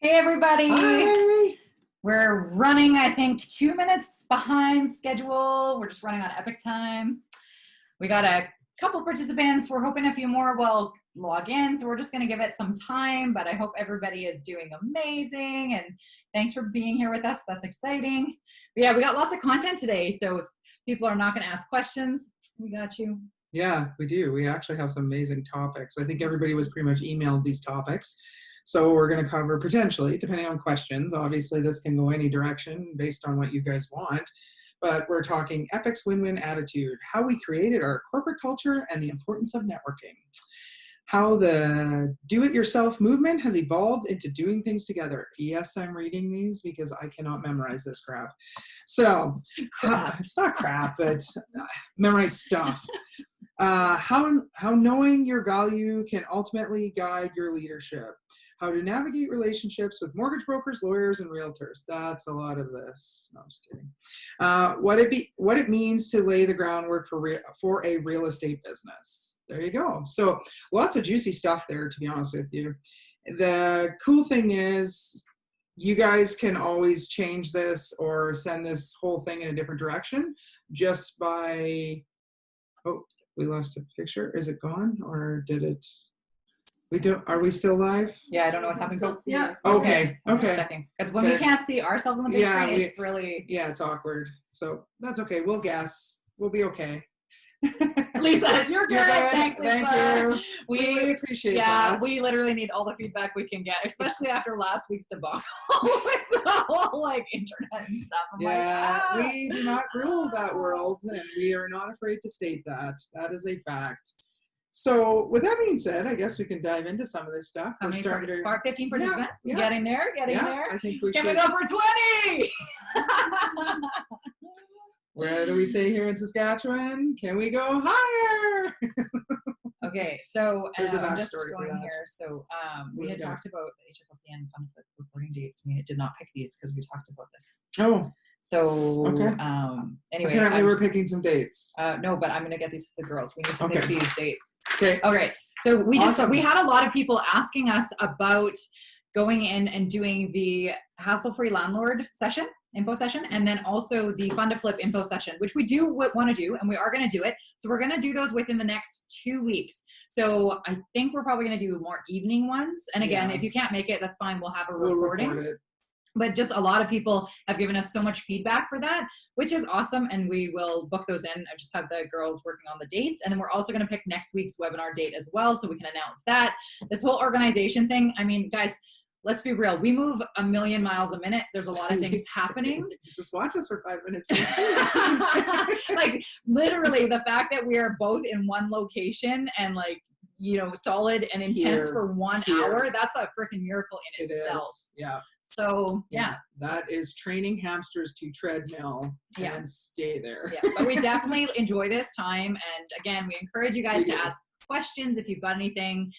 Hey everybody! Hi. We're running, I think, 2 minutes behind schedule. We're just running on Epic time. We got a couple participants. We're hoping a few more will log in, so we're just going to give it some time, but I hope everybody is doing amazing, and thanks for being here with us. That's exciting. But yeah, we got lots of content today, so if people are not going to ask questions, we got you. Yeah, we do. We actually have some amazing topics. I think everybody was pretty much emailed these topics. So we're going to cover potentially, depending on questions. Obviously, this can go any direction based on what you guys want. But we're talking E.P.I.C win-win attitude, how we created our corporate culture, and the importance of networking. How the do-it-yourself movement has evolved into doing things together. Yes, I'm reading these because I cannot memorize this crap. So, it's not crap, but memorize stuff. How knowing your value can ultimately guide your leadership. How to navigate relationships with mortgage brokers, lawyers, and realtors. That's a lot of this. No, I'm just kidding. What it means to lay the groundwork for a real estate business. There you go. So lots of juicy stuff there, to be honest with you. The cool thing is you guys can always change this or send this whole thing in a different direction just by, oh, we lost a picture. Is it gone or did it? Are we still live? Yeah, I don't know what's happening. So, yeah. Okay. Because when we can't see ourselves on the big screen, it's really... Yeah, it's awkward. So that's okay. We'll guess. We'll be okay. Lisa, you're good. Thanks, Lisa. Thank you. We really appreciate that. Yeah, we literally need all the feedback we can get, especially after last week's debacle with the whole internet and stuff. We do not rule that world, and we are not afraid to state that. That is a fact. So, with that being said, I guess we can dive into some of this stuff. We're starting to 15 participants. Yeah. Getting there. I think we should. Give it up for 20. Where do we say here in Saskatchewan? Can we go higher? Okay, so there's a I'm just backstory going here. So we had talked about the HFLP and fund flip reporting dates. We did not pick these because we talked about this. Oh. So okay. Anyway, apparently we're picking some dates. No, but I'm gonna get these to the girls. We need to pick these dates. Okay. Okay. So we had a lot of people asking us about going in and doing the hassle-free landlord session, info session, and then also the fund to flip info session, which we do want to do, and we are going to do it. So we're going to do those within the next 2 weeks. So I think we're probably going to do more evening ones. And again, if you can't make it, that's fine. We'll have a recording. We'll record it. But just a lot of people have given us so much feedback for that, which is awesome. And we will book those in. I just have the girls working on the dates. And then we're also going to pick next week's webinar date as well, so we can announce that. This whole organization thing, I mean, guys, let's be real. We move 1,000,000 miles a minute. There's a lot of things happening. Just watch us for 5 minutes and see. Like, literally, the fact that we are both in one location and solid and intense for 1 hour, that's a freaking miracle in itself. Yeah. So, yeah. That is training hamsters to treadmill and stay there. Yeah, but we definitely enjoy this time. And again, we encourage you guys to ask questions if you've got anything,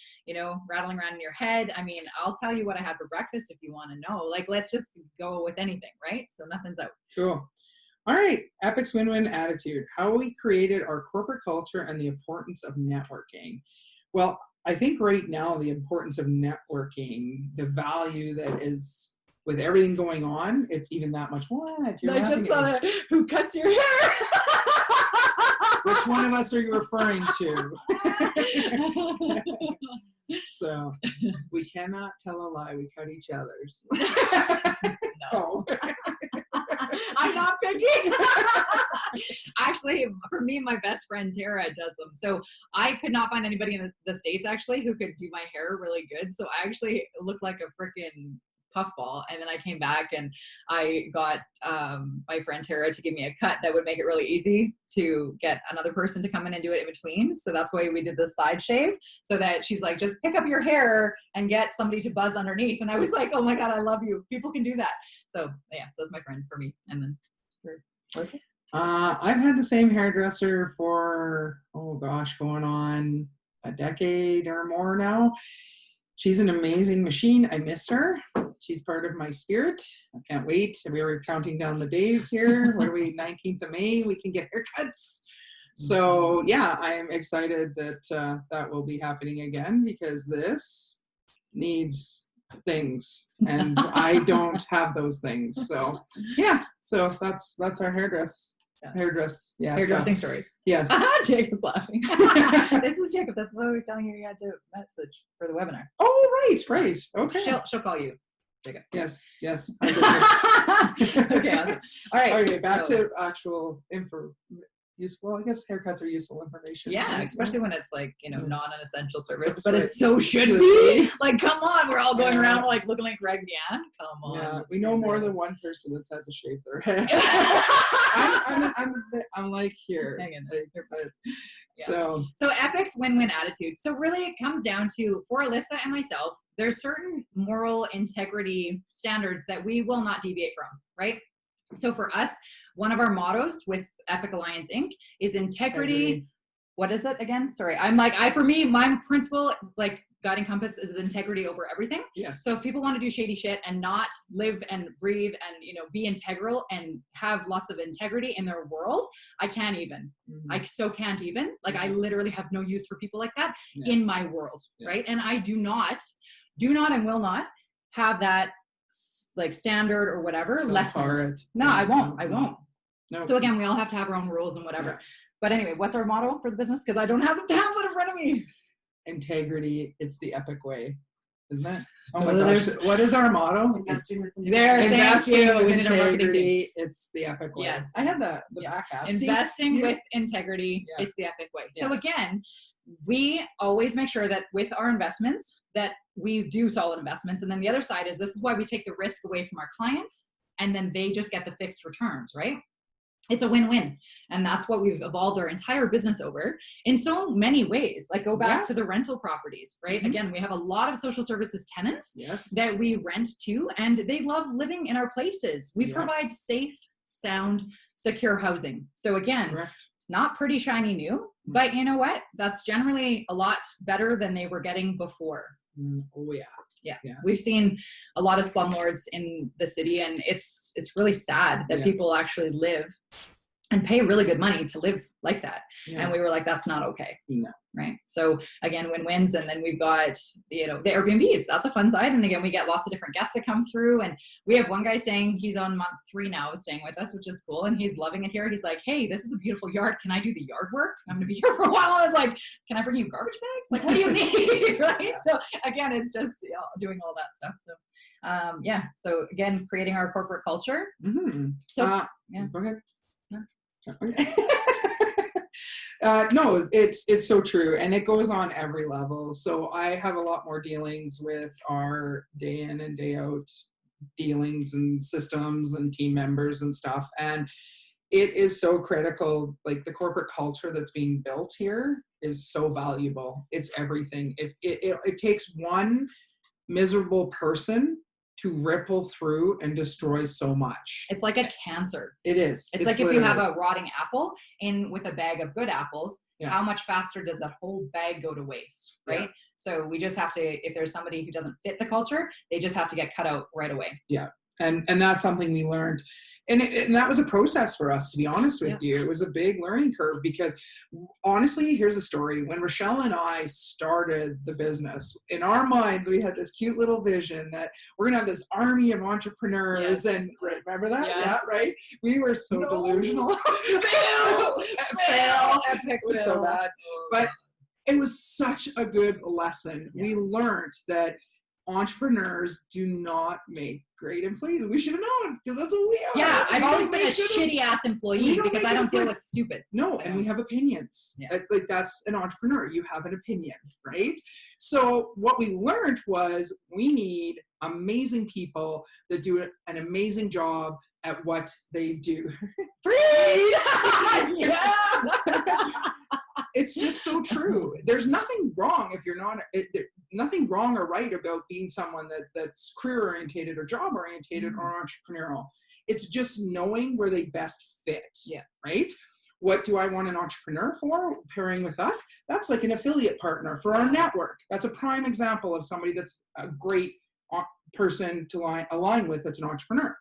rattling around in your head. I mean, I'll tell you what I had for breakfast if you want to know. Let's just go with anything, right? So nothing's out. Cool. All right. E.P.I.C win-win attitude. How we created our corporate culture and the importance of networking. Well, I think right now the importance of networking, the value that is with everything going on, it's even that much more. I just saw that. Who cuts your hair? Which one of us are you referring to? So we cannot tell a lie. We cut each other's. No. I'm not picking. Actually, for me, my best friend Tara does them. So I could not find anybody in the States actually who could do my hair really good. So I actually looked like a freaking puffball. And then I came back and I got my friend Tara to give me a cut that would make it really easy to get another person to come in and do it in between. So that's why we did the side shave, so that she's like, just pick up your hair and get somebody to buzz underneath. And I was like, oh my God, I love you. People can do that. So yeah, so that's my friend for me. And then I've had the same hairdresser for, going on a decade or more now. She's an amazing machine. I miss her. She's part of my spirit. I can't wait. We were counting down the days here. What are we, 19th of May? We can get haircuts. So yeah, I'm excited that that will be happening again, because this needs things, and I don't have those things. So yeah, so that's our hairdressing stories. Yes. Jake is laughing. This is Jacob. This is what I was telling you had to message for the webinar. Oh, right. Okay. She'll call you, Jacob. Yes. Okay, awesome. All right. Okay, back to actual info. Useful. I guess haircuts are useful information. Yeah, right? especially when it's like, non-essential service, That's but right. it should be. Like, come on, we're all going around like looking like Greg Yan. Come on. Yeah, we know more than one person that's had to shave their head. I'm like here. Hang in there. So E.P.I.C's win-win attitude. So really it comes down to, for Alisa and myself, there's certain moral integrity standards that we will not deviate from, right? So for us, one of our mottos with E.P.I.C Alliance Inc. is integrity. What is it again? Sorry. For me, my principle, like guiding compass, is integrity over everything. Yes. So if people want to do shady shit and not live and breathe and, be integral and have lots of integrity in their world, I can't even. Mm-hmm. I so can't even. Like, I literally have no use for people like that in my world, right? And I do not and will not have that like standard or whatever lessened. No, I won't. No. So again, we all have to have our own rules and whatever. Yeah. But anyway, what's our motto for the business? Because I don't have the pamphlet in front of me. Integrity, it's the epic way, isn't it? Oh my gosh, what is our motto? Investing with integrity, it's the epic way. Yes. I had the back half. Investing with integrity, it's the epic way. So again, we always make sure that with our investments that we do solid investments. And then the other side is, this is why we take the risk away from our clients, and then they just get the fixed returns, right? It's a win-win. And that's what we've evolved our entire business over in so many ways. Like, go back to the rental properties, right? Mm-hmm. Again, we have a lot of social services tenants that we rent to, and they love living in our places. We provide safe, sound, secure housing. So again, not pretty shiny new, but you know what? That's generally a lot better than they were getting before. Oh yeah. Yeah. We've seen a lot of slumlords in the city, and it's really sad that people actually live and pay really good money to live like that. Yeah. And we were like, that's not okay. No. Right. So again, win-wins. And then we've got, the Airbnbs. That's a fun side. And again, we get lots of different guests that come through, and we have one guy staying, he's on month 3 now, staying with us, which is cool. And he's loving it here. He's like, hey, this is a beautiful yard. Can I do the yard work? I'm going to be here for a while. I was like, can I bring you garbage bags? Like, what do you need? Right. So again, it's just doing all that stuff. So so again, creating our corporate culture. Mm-hmm. So go ahead. No. No, it's so true, and it goes on every level. So I have a lot more dealings with our day in and day out dealings and systems and team members and stuff, and it is so critical. Like, the corporate culture that's being built here is so valuable. It's everything. It takes one miserable person to ripple through and destroy so much. It's like a cancer. It is. It's like, if you have a rotting apple in with a bag of good apples, how much faster does that whole bag go to waste, right? Yeah. So we just have to, if there's somebody who doesn't fit the culture, they just have to get cut out right away. Yeah. And that's something we learned. And that was a process for us, to be honest with you. It was a big learning curve, because honestly, here's a story. When Rochelle and I started the business, in our minds, we had this cute little vision that we're going to have this army of entrepreneurs. And remember that? Yes. Yeah, right? We were so delusional. Fail! Epic. It was so bad. But it was such a good lesson. Yeah. We learned that entrepreneurs do not make great employees. We should have known, because that's what we are. Yeah, I've always been a shitty ass employee because I don't deal with stupid. No, and we have opinions. Yeah. Like, that's an entrepreneur. You have an opinion, right? So what we learned was we need amazing people that do an amazing job at what they do. Free! Yeah! It's just so true. There's nothing wrong if you're not, nothing wrong or right about being someone that's career orientated or job orientated or entrepreneurial. It's just knowing where they best fit. Yeah. Right? What do I want an entrepreneur for? Pairing with us? That's like an affiliate partner for our network. That's a prime example of somebody that's a great person to align with, that's an entrepreneur.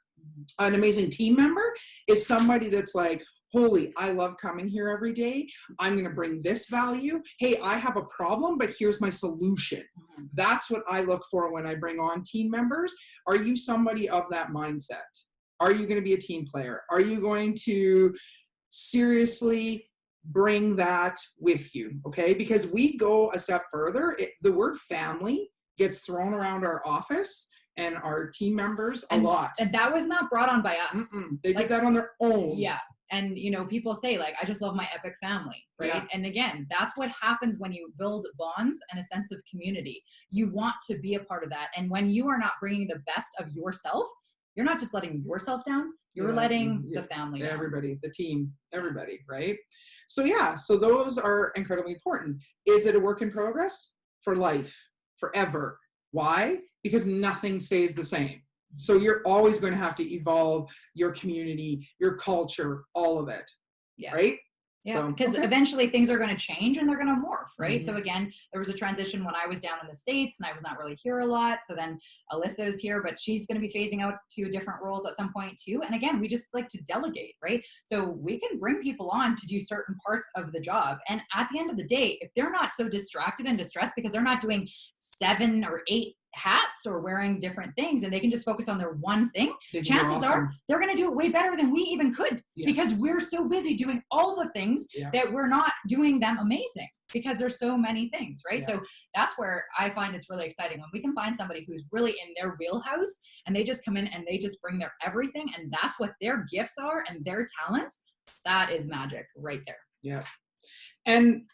An amazing team member is somebody that's like, holy, I love coming here every day. I'm going to bring this value. Hey, I have a problem, but here's my solution. That's what I look for when I bring on team members. Are you somebody of that mindset? Are you going to be a team player? Are you going to seriously bring that with you? Okay, because we go a step further. The word family gets thrown around our office and our team members a lot. And that was not brought on by us. They did that on their own. Yeah. And, you know, people say, like, I just love my E.P.I.C family, right? Yeah. And again, that's what happens when you build bonds and a sense of community. You want to be a part of that. And when you are not bringing the best of yourself, you're not just letting yourself down, you're letting the family down. Everybody, the team, everybody, right? So yeah, so those are incredibly important. Is it a work in progress? For life, forever. Why? Because nothing stays the same. So you're always going to have to evolve your community, your culture, all of it. Yeah. Right? Yeah, because eventually things are going to change and they're going to morph, right? So again, there was a transition when I was down in the States and I was not really here a lot. So then Alisa is here, but she's going to be phasing out to different roles at some point too. And again, we just like to delegate, right? So we can bring people on to do certain parts of the job. And at the end of the day, if they're not so distracted and distressed because they're not doing 7 or 8 hats or wearing different things and they can just focus on their one thing, chances are they're going to do it way better than we even could because we're so busy doing all the things that we're not doing them amazing because there's so many things, right? So that's where I find it's really exciting when we can find somebody who's really in their wheelhouse and they just come in and they just bring their everything and that's what their gifts are and their talents. That is magic right there. Yeah. And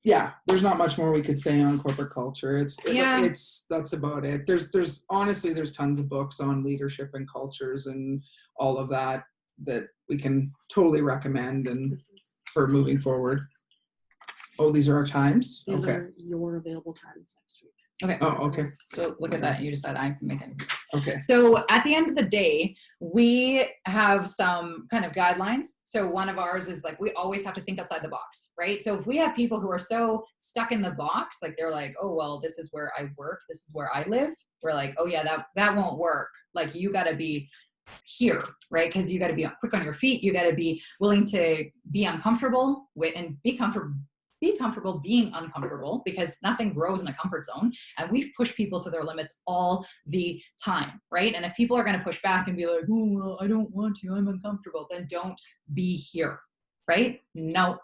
yeah, there's not much more we could say on corporate culture. That's about it. There's honestly, there's tons of books on leadership and cultures and all of that we can totally recommend and for moving forward. Oh, these are our times? These are your available times next week. Okay. Oh, okay. So look at that. You just said I can make it. Okay. So at the end of the day, we have some kind of guidelines. So one of ours is like, we always have to think outside the box, right? So if we have people who are so stuck in the box, like they're like, oh, well, this is where I work. This is where I live. We're like, oh yeah, that won't work. Like you got to be here, right? Because you got to be quick on your feet. You got to be willing to be uncomfortable with and be comfortable being uncomfortable because nothing grows in a comfort zone. And we push people to their limits all the time, right? And if people are going to push back and be like, oh, well, I don't want to, I'm uncomfortable, then don't be here, right? No,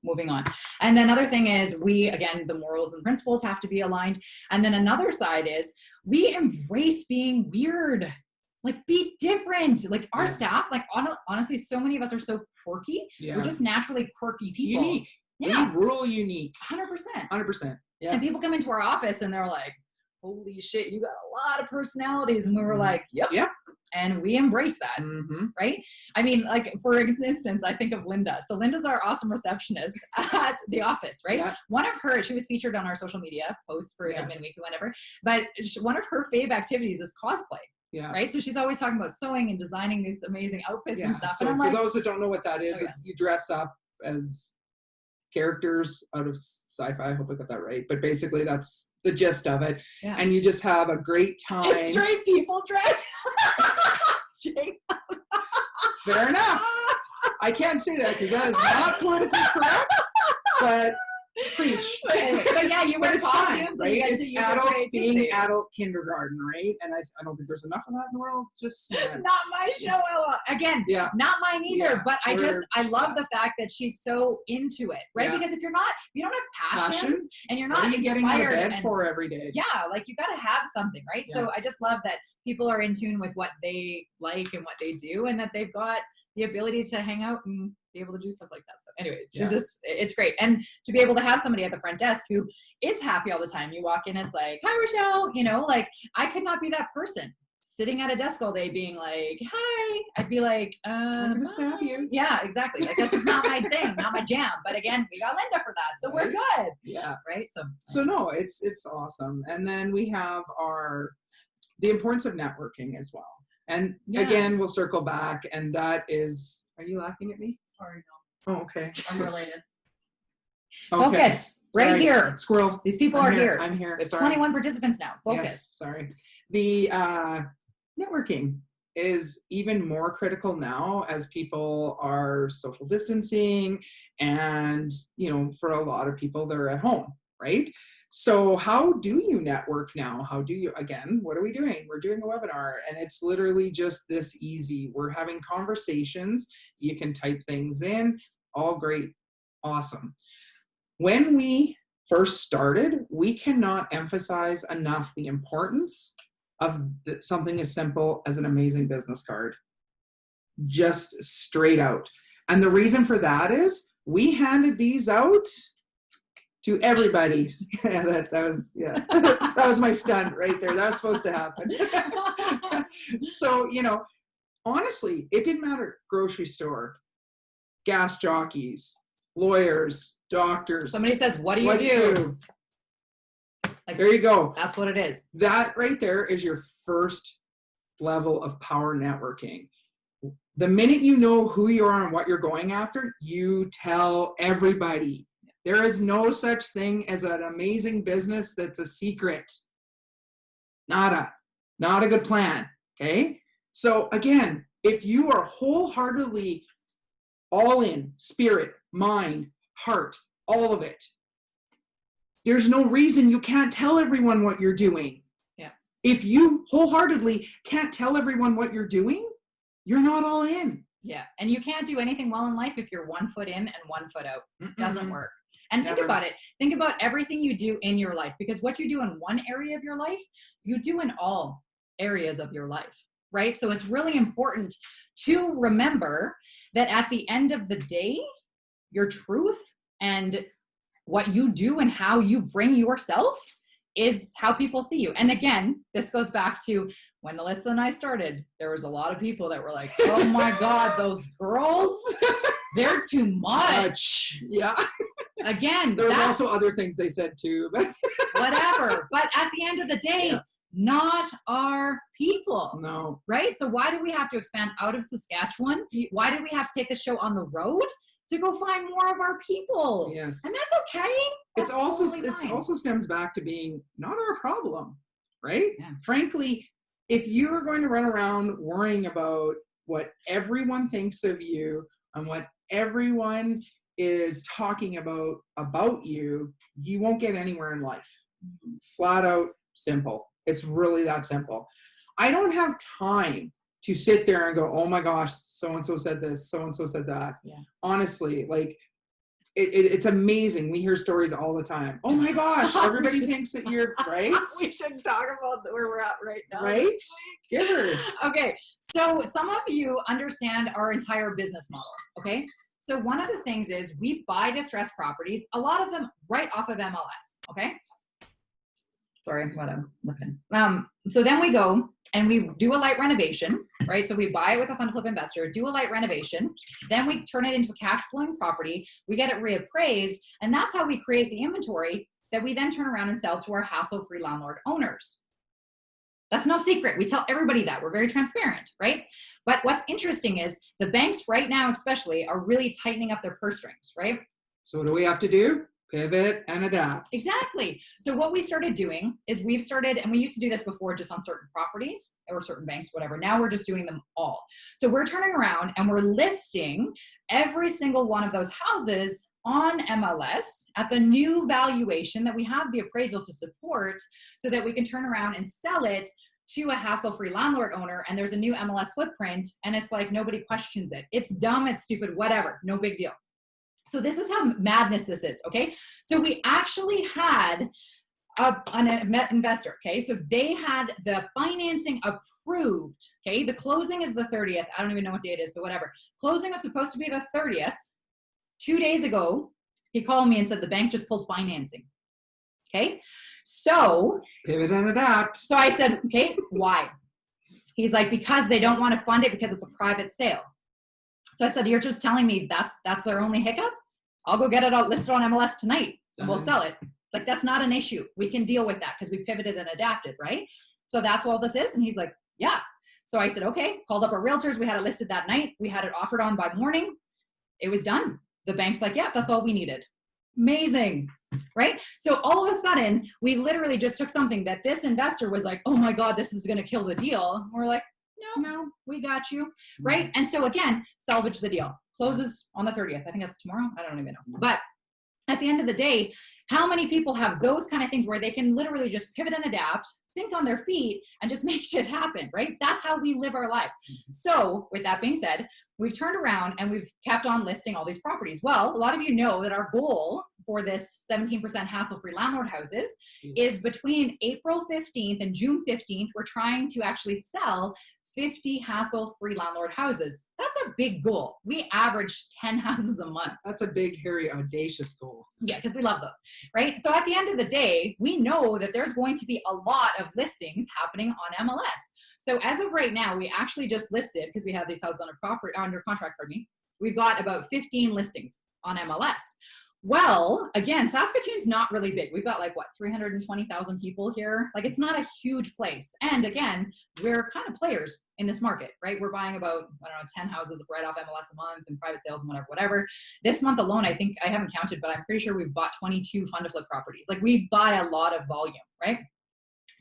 moving on. And then another thing is again, the morals and principles have to be aligned. And then another side is we embrace being weird. Like be different. Like our staff, like honestly, so many of us are so quirky. We're just naturally quirky people. Unique. Yeah. We rule unique. 100%. Yeah. And people come into our office and they're like, holy shit, you got a lot of personalities. And we were like, yep. And we embrace that, right? I mean, like, for instance, I think of Linda. So Linda's our awesome receptionist at the office, right? Yeah. One of her, she was featured on our social media posts for Admin Week or whatever. But one of her fave activities is cosplay. Yeah. Right. So she's always talking about sewing and designing these amazing outfits and stuff. So and for those that don't know what that is, you dress up as characters out of sci-fi. I hope I got that right. But basically that's the gist of it. Yeah. And you just have a great time. It's straight people dress. Fair enough. I can't say that because that is not politically correct. But preach. But yeah, you wear costumes, right? It's adults being adult kindergarten, right? And I don't think there's enough of that in the world. Just not my show, Ella. Again, not mine either. Yeah. But I love the fact that she's so into it, right? Because if you don't have passions and you're not what are you getting out of bed for every day? Yeah, like you got to have something, right? Yeah. So I just love that people are in tune with what they like and what they do, and that they've got the ability to hang out and be able to do stuff like that. So anyway, it's great. And to be able to have somebody at the front desk who is happy all the time. You walk in, it's like, hi, Rochelle. You know, like I could not be that person sitting at a desk all day being like, hi. I'd be like, I'm going to stab you. Yeah, exactly. Like this is not my thing, not my jam. But again, we got Linda for that. So we're good. Yeah. Right. So no, it's awesome. And then we have the importance of networking as well. And again, we'll circle back, and that is, are you laughing at me? Sorry, no. Oh, okay. I'm related. Okay. Focus. Right here. Squirrel. These people are here. I'm here. There's 21 participants now. Focus. Yes, sorry. The networking is even more critical now as people are social distancing and, you know, for a lot of people, they're at home, right? So how do you network now? How do you, again, what are we doing? We're doing a webinar and it's literally just this easy. We're having conversations. You can type things in, all great, awesome. When we first started, we cannot emphasize enough the importance of something as simple as an amazing business card. Just straight out. And the reason for that is we handed these out to everybody. that was my stunt right there. That was supposed to happen. So, you know, honestly, it didn't matter. Grocery store, gas jockeys, lawyers, doctors. Somebody says, what do you do? Like, there you go. That's what it is. That right there is your first level of power networking. The minute you know who you are and what you're going after, you tell everybody. There is no such thing as an amazing business that's a secret. Nada. Not a good plan. Okay? So again, if you are wholeheartedly all in, spirit, mind, heart, all of it, there's no reason you can't tell everyone what you're doing. Yeah. If you wholeheartedly can't tell everyone what you're doing, you're not all in. Yeah. And you can't do anything well in life if you're 1 foot in and 1 foot out. It doesn't work. And Never. Think about it. Think about everything you do in your life, because what you do in one area of your life, you do in all areas of your life, right? So it's really important to remember that at the end of the day, your truth and what you do and how you bring yourself is how people see you. And again, this goes back to when Alisa and I started, there was a lot of people that were like, oh my God, those girls, they're too much. Yeah. Again, there's also other things they said too, but whatever. But at the end of the day, not our people. No. Right? So why do we have to expand out of Saskatchewan? Why do we have to take the show on the road to go find more of our people? Yes. And that's okay. That's it also stems back to being not our problem, right? Yeah. Frankly, if you're going to run around worrying about what everyone thinks of you and what everyone is talking about you, you won't get anywhere in life. Flat out simple. It's really that simple. I don't have time to sit there and go, oh my gosh, so-and-so said this, so-and-so said that. Yeah. Honestly, like, it's amazing. We hear stories all the time. Oh my gosh, everybody thinks that you're, right? We should talk about where we're at right now. Right? Give her. Okay, so some of you understand our entire business model, okay? So one of the things is we buy distressed properties, a lot of them right off of MLS, okay? Sorry, what I'm looking. So then we go and we do a light renovation, right? So we buy it with a fund flip investor, do a light renovation, then we turn it into a cash flowing property, we get it reappraised, and that's how we create the inventory that we then turn around and sell to our hassle-free landlord owners. That's no secret. We tell everybody that. We're very transparent, right? But what's interesting is the banks right now especially are really tightening up their purse strings, right? So what do we have to do? Pivot and adapt. Exactly. So what we started doing is we've started, and we used to do this before just on certain properties or certain banks, whatever. Now we're just doing them all. So we're turning around and we're listing every single one of those houses on MLS at the new valuation that we have the appraisal to support so that we can turn around and sell it to a hassle-free landlord owner, and there's a new MLS footprint, and it's like nobody questions it. It's dumb, it's stupid, whatever, no big deal. So this is how madness this is, okay? So we actually had an investor, okay? So they had the financing approved, okay? The closing is the 30th. I don't even know what day it is, so whatever. Closing was supposed to be the 30th. 2 days ago, he called me and said the bank just pulled financing, okay? So pivot and adapt. So I said, okay, why? He's like, because they don't want to fund it because it's a private sale. So I said, you're just telling me that's their only hiccup? I'll go get it all listed on MLS tonight and we'll sell it. Like, that's not an issue. We can deal with that because we pivoted and adapted, right? So that's all this is. And he's like, yeah. So I said, okay, called up our realtors. We had it listed that night. We had it offered on by morning. It was done. The bank's like, yeah, that's all we needed. Amazing, right? So all of a sudden, we literally just took something that this investor was like, oh my God, this is going to kill the deal. And we're like, No, we got you. Right. And so again, salvage the deal. Closes on the 30th. I think that's tomorrow. I don't even know. But at the end of the day, how many people have those kind of things where they can literally just pivot and adapt, think on their feet, and just make shit happen, right? That's how we live our lives. So with that being said, we've turned around and we've kept on listing all these properties. Well, a lot of you know that our goal for this 17% hassle-free landlord houses is between April 15th and June 15th, we're trying to actually sell 50 hassle-free landlord houses. That's a big goal. We average 10 houses a month. That's a big, hairy, audacious goal. Yeah, because we love those, right? So at the end of the day, we know that there's going to be a lot of listings happening on MLS. So as of right now, we actually just listed, because we have these houses under contract, we've got about 15 listings on MLS. Well, again, Saskatoon's not really big. We've got 320,000 people here. It's not a huge place. And again, we're kind of players in this market, right? We're buying about, 10 houses right off MLS a month and private sales and whatever. This month alone, I think, I haven't counted, but I'm pretty sure we've bought 22 fund to flip properties. We buy a lot of volume, right?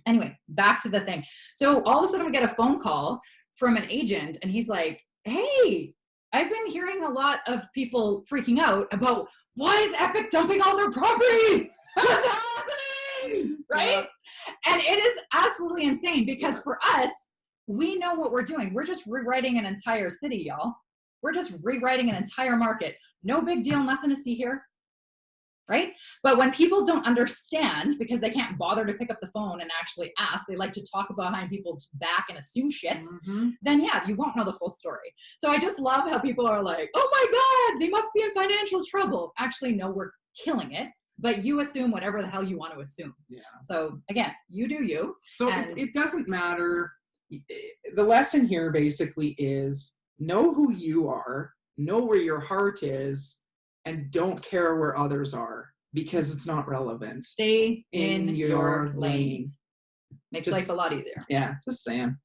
Anyway, back to the thing. So all of a sudden we get a phone call from an agent and he's like, hey, I've been hearing a lot of people freaking out about why is E.P.I.C dumping all their properties? What's happening? Right? And it is absolutely insane because for us, we know what we're doing. We're just rewriting an entire city, y'all. We're just rewriting an entire market. No big deal, nothing to see here. Right? But when people don't understand because they can't bother to pick up the phone and actually ask, they like to talk behind people's back and assume shit, then yeah, you won't know the full story. So I just love how people are like, oh my God, they must be in financial trouble. Actually, no, we're killing it. But you assume whatever the hell you want to assume. Yeah. So again, you do you. So it doesn't matter. The lesson here basically is know who you are, know where your heart is, and don't care where others are because it's not relevant. Stay in your lane. Makes life a lot easier. Yeah, just saying.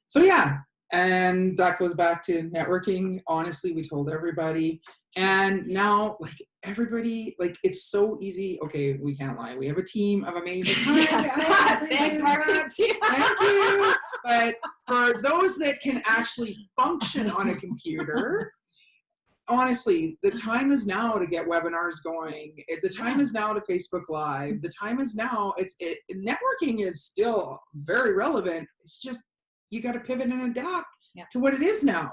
So yeah, and that goes back to networking. Honestly, we told everybody. And now, everybody, it's so easy. Okay, we can't lie. We have a team of amazing. Thanks, Mark. Thank you. But for those that can actually function on a computer, honestly, the time is now to get webinars going. The time is now to Facebook Live. The time is now. Networking is still very relevant. It's just you got to pivot and adapt to what it is now.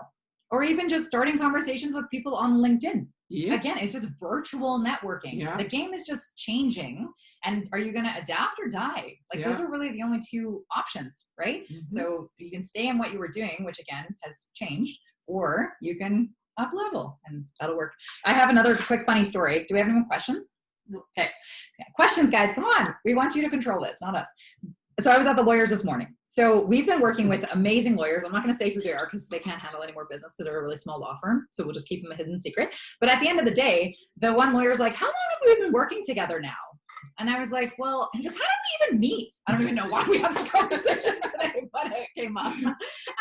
Or even just starting conversations with people on LinkedIn. Yeah. Again, it's just virtual networking. Yeah. The game is just changing. And are you going to adapt or die? Those are really the only two options, right? So you can stay in what you were doing, which again has changed, or you can up level and that'll work. I have another quick funny story. Do we have any more questions? Okay. Questions, guys. Come on. We want you to control this, not us. So I was at the lawyers this morning. So we've been working with amazing lawyers. I'm not going to say who they are because they can't handle any more business because they're a really small law firm. So we'll just keep them a hidden secret. But at the end of the day, the one lawyer's like, how long have we been working together now? And I was like, well, he goes, how did we even meet? I don't even know why we have this conversation today, but it came up. And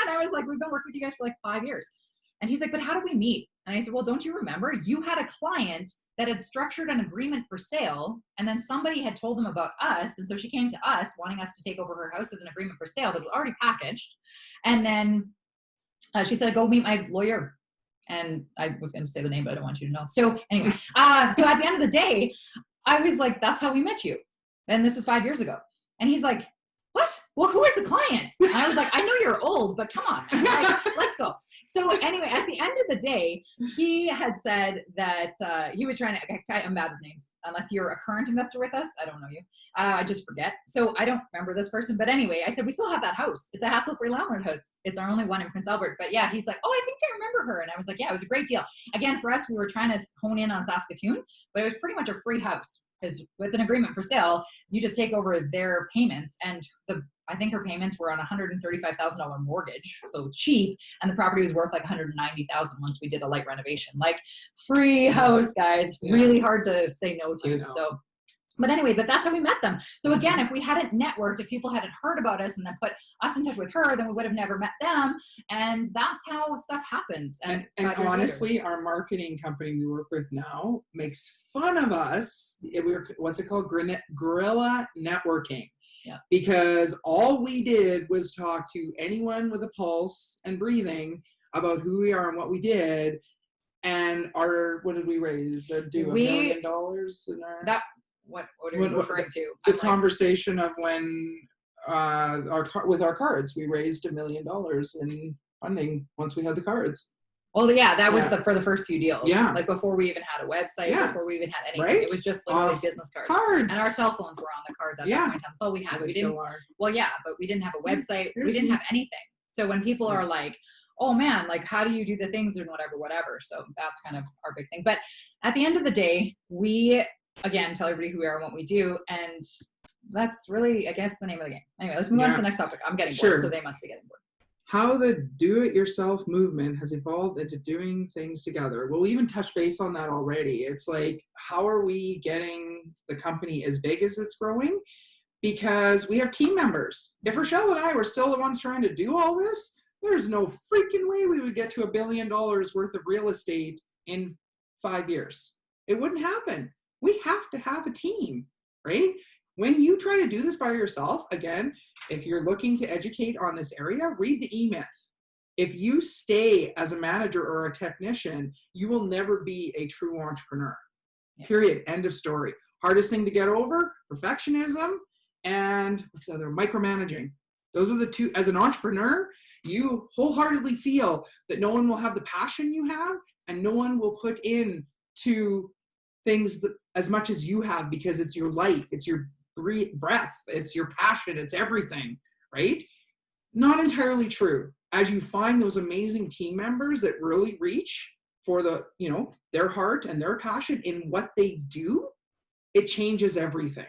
I was like, we've been working with you guys for 5 years. And he's like, but how did we meet? And I said, well, don't you remember? You had a client that had structured an agreement for sale, and then somebody had told them about us. And so she came to us wanting us to take over her house as an agreement for sale that was already packaged. And then she said, go meet my lawyer. And I was going to say the name, but I don't want you to know. So anyway, so at the end of the day, I was like, that's how we met you. And this was 5 years ago. And he's like, what? Well, who is the client? And I was like, I know you're old, but come on, man. Let's go. So anyway, at the end of the day, he had said that he was trying to, I'm bad with names. Unless you're a current investor with us, I don't know you. I just forget. So I don't remember this person. But anyway, I said, we still have that house. It's a hassle-free landlord house. It's our only one in Prince Albert. But yeah, he's like, oh, I think I remember her. And I was like, yeah, it was a great deal. Again, for us, we were trying to hone in on Saskatoon, but it was pretty much a free house. Because with an agreement for sale, you just take over their payments. And I think her payments were on a $135,000 mortgage, so cheap. And the property was worth $190,000 once we did a light renovation. Free house, guys. Yeah. Really hard to say no to. So, but anyway, but that's how we met them. So again, if we hadn't networked, if people hadn't heard about us and then put us in touch with her, then we would have never met them. And that's how stuff happens. And honestly, our marketing company we work with now makes fun of us. What's it called? Guerrilla networking. Yeah. Because all we did was talk to anyone with a pulse and breathing about who we are and what we did. And what did we raise? $1 million in our what are you referring to? the conversation of when with our cards, we raised $1 million in funding once we had the cards. Well, yeah, that was for the first few deals. Yeah. Like before we even had a website, before we even had anything. Right? It was just literally business cards. And our cell phones were on the cards at that point in time. That's all we had. Well, we didn't. Well, yeah, but we didn't have a website. We didn't have anything. So when people are like, "Oh man, like how do you do the things and whatever." So that's kind of our big thing. But at the end of the day, we again tell everybody who we are and what we do, and that's really, I guess, the name of the game. Anyway, let's move on to the next topic. I'm getting bored, so they must be getting bored. How the do-it-yourself movement has evolved into doing things together. Well, we even touched base on that already. It's like, how are we getting the company as big as it's growing? Because we have team members. If Rochelle and I were still the ones trying to do all this, there's no freaking way we would get to $1 billion worth of real estate in 5 years. It wouldn't happen. We have to have a team, right? When you try to do this by yourself, again, if you're looking to educate on this area, read the E.P.I.C. If you stay as a manager or a technician, you will never be a true entrepreneur. Period. End of story. Hardest thing to get over, perfectionism, and what's the other? Micromanaging. Those are the two. As an entrepreneur, you wholeheartedly feel that no one will have the passion you have, and no one will put in to things as much as you have, because it's your life, it's your breath, it's your passion, it's everything, right? Not entirely true. As you find those amazing team members that really reach for their heart and their passion in what they do, it changes everything.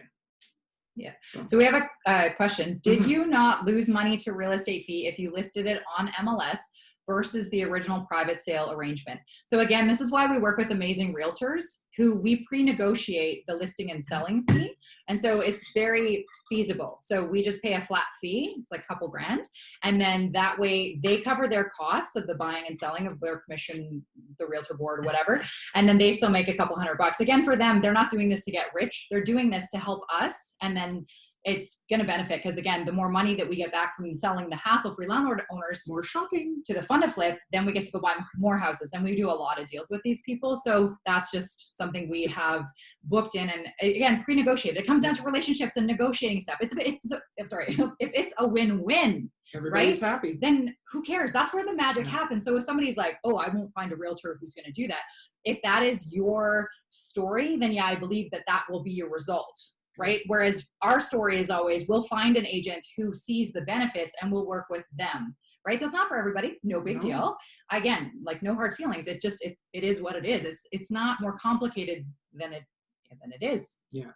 Yeah. So we have a question. Did you not lose money to real estate fee if you listed it on MLS versus the original private sale arrangement? So again, this is why we work with amazing realtors who we pre-negotiate the listing and selling fee. And so it's very feasible. So we just pay a flat fee. It's like a couple grand. And then that way they cover their costs of the buying and selling of their commission, the realtor board, whatever. And then they still make a couple $100. Again, for them, they're not doing this to get rich. They're doing this to help us. And then it's going to benefit because, again, the more money that we get back from selling the hassle-free landlord owners, more shopping to the fund to flip, then we get to go buy more houses. And we do a lot of deals with these people. So that's just something we have booked in. And again, pre-negotiated. It comes down to relationships and negotiating stuff. If it's a win-win, everybody's right? happy. Then who cares? That's where the magic happens. So if somebody's like, oh, I won't find a realtor who's going to do that. If that is your story, then yeah, I believe that will be your result. Right? Whereas our story is always, we'll find an agent who sees the benefits and we'll work with them. Right? So it's not for everybody. No big deal. Again, like no hard feelings. It is what it is. It's not more complicated than it is. Yeah.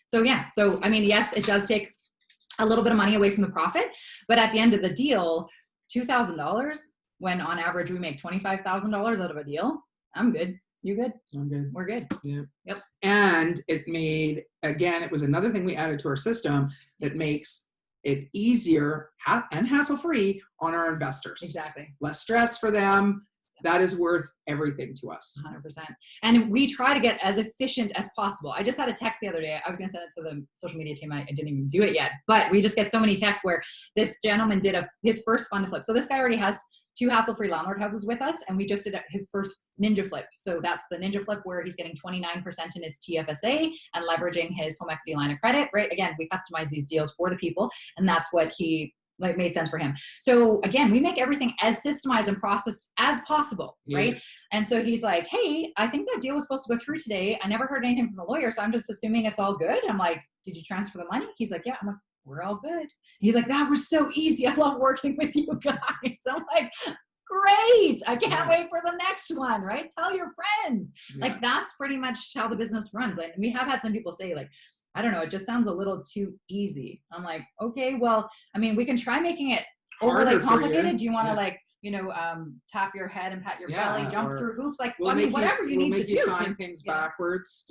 So yeah. So, I mean, yes, it does take a little bit of money away from the profit, but at the end of the deal, $2,000 when on average we make $25,000 out of a deal, I'm good. You good? I'm good. We're good. Yeah. Yep. And it was another thing we added to our system that makes it easier and hassle-free on our investors. Exactly. Less stress for them. That is worth everything to us. 100%. And we try to get as efficient as possible. I just had a text the other day. I was going to send it to the social media team. I didn't even do it yet. But we just get so many texts where this gentleman did his first fund to flip. So this guy already has 2 hassle-free landlord houses with us, and we just did his first ninja flip. So that's the ninja flip where he's getting 29% in his TFSA and leveraging his home equity line of credit, right? Again, we customize these deals for the people, and that's what made sense for him. So again, we make everything as systemized and processed as possible, right? And so he's like, hey, I think that deal was supposed to go through today. I never heard anything from the lawyer, so I'm just assuming it's all good. I'm like, did you transfer the money? He's like, yeah. I'm like, we're all good. He's like, that was so easy. I love working with you guys. I'm like, great. I can't wait for the next one, right? Tell your friends. Like, that's pretty much how the business runs. And we have had some people say, like, I don't know, it just sounds a little too easy. I'm like, okay, well, I mean, we can try making it overly complicated. Do you want to tap your head and pat your belly, jump through hoops? Like, whatever you need to do. Sign things backwards.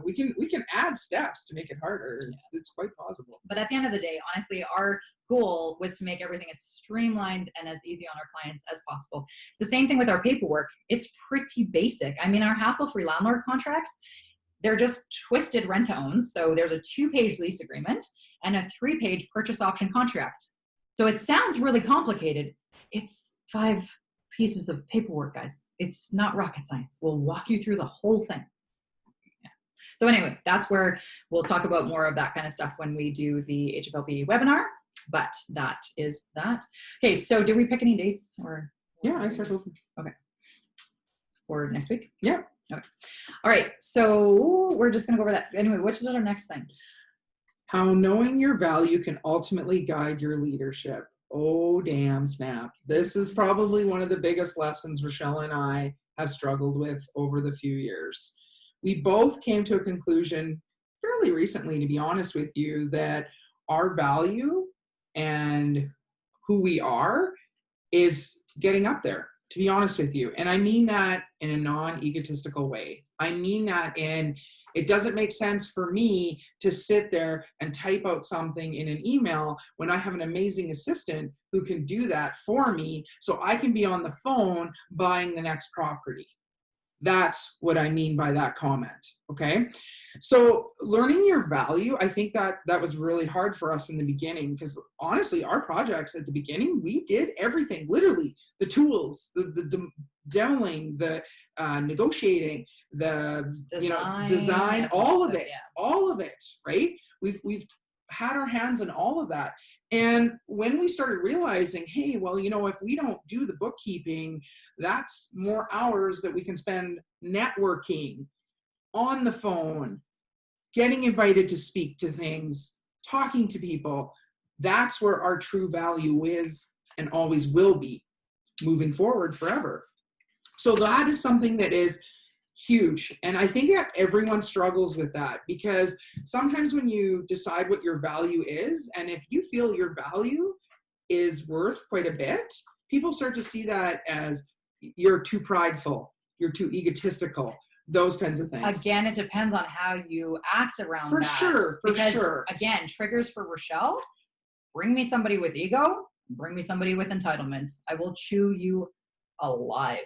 We can add steps to make it harder. It's quite possible. But at the end of the day, honestly, our goal was to make everything as streamlined and as easy on our clients as possible. It's the same thing with our paperwork. It's pretty basic. I mean, our hassle-free landlord contracts, they're just twisted rent-to-owns. So there's a 2-page lease agreement. and a 3-page purchase option contract. So it sounds really complicated. It's 5 pieces of paperwork, guys. It's not rocket science. We'll walk you through the whole thing. Yeah. So anyway, that's where we'll talk about more of that kind of stuff when we do the HFLP webinar. But that is that. Okay, so did we pick any dates or? Yeah, I started. Okay. Or next week? Yeah. Okay. All right. So we're just going to go over that. Anyway, which is our next thing? How knowing your value can ultimately guide your leadership. Oh, damn snap. This is probably one of the biggest lessons Rochelle and I have struggled with over the few years. We both came to a conclusion fairly recently, to be honest with you, that our value and who we are is getting up there, to be honest with you. And I mean that in a non-egotistical way. I mean that in, it doesn't make sense for me to sit there and type out something in an email when I have an amazing assistant who can do that for me so I can be on the phone buying the next property. That's what I mean by that comment, okay? So learning your value, I think that was really hard for us in the beginning because honestly, our projects at the beginning, we did everything, literally, the tools, the demoing, the negotiating, the design, all of it, right? We've had our hands in all of that. And when we started realizing, hey, well, if we don't do the bookkeeping, that's more hours that we can spend networking, on the phone, getting invited to speak to things, talking to people. That's where our true value is and always will be moving forward forever. So that is something that is huge. And I think that everyone struggles with that because sometimes when you decide what your value is, and if you feel your value is worth quite a bit, people start to see that as you're too prideful, you're too egotistical, those kinds of things. Again, it depends on how you act around for that. sure. Again, triggers for Rochelle, bring me somebody with ego, bring me somebody with entitlement. I will chew you alive.